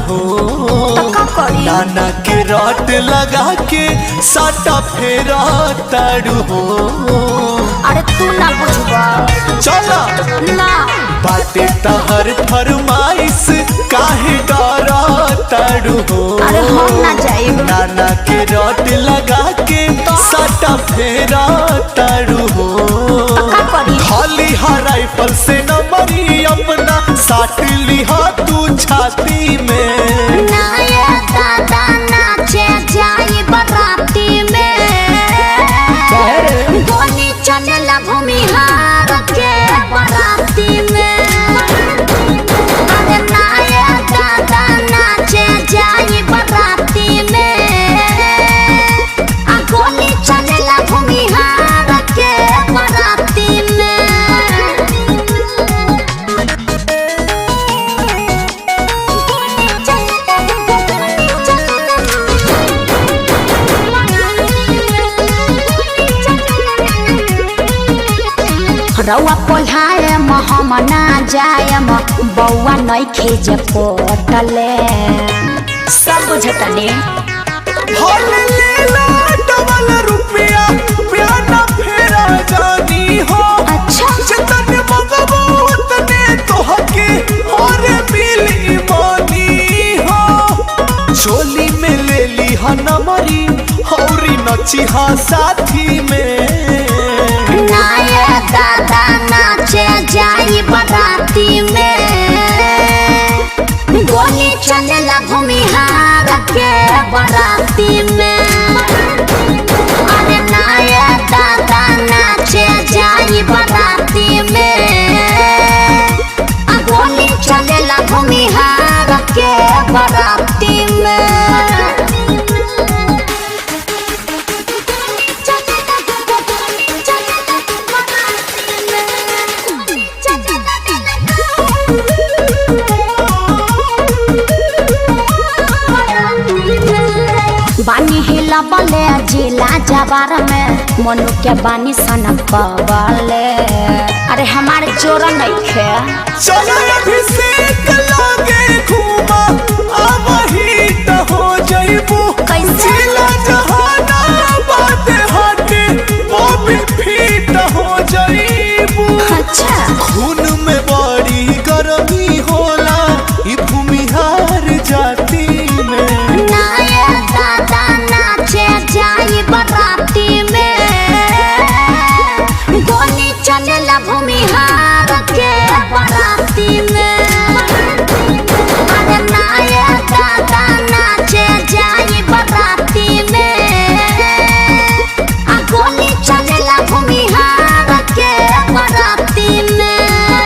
हो। नाना के रट लगा के साटा फेरा तारू हो। अरे तू ना बुझबा चला ना बाटे तहर फरमाइश काहे डरा तारू हो। अरे हम ना जाइब। नाना के रट लगा के साटा फेरा तारू हो। खाली राइफल से न मरी अपना साट लिहा तू छाती में। नाया दादा नाचे जाई बराती में गोली चलेला भूमिहार के बराती में। अरे नाया दादा नाचे जाई बराती में आ गोली चलेला भूमिहार के बराती में। रउआ पोल्हाए हम ना जायम बउआ नहीं खेजे पोटले सब बुझतनी। रुपया प्याना फेरा जानी हो। अच्छा जितने मंगबो उतने तोहके और मिली मानी हो। चोली में ले ली हा नमरी हौरी नची हा साथी में। नाया दादा नाचे जाई बराती में गोली चलेला भूमिहार के बराती में। अरे नाया दादा नाचे जाई बराती में आ गोली चलेला भूमिहार के बराती में। बानी हिला बले जिला जवार में मनु के बानी सनक बले। अरे हमारे जोर नहीं खे चलो अभिषेक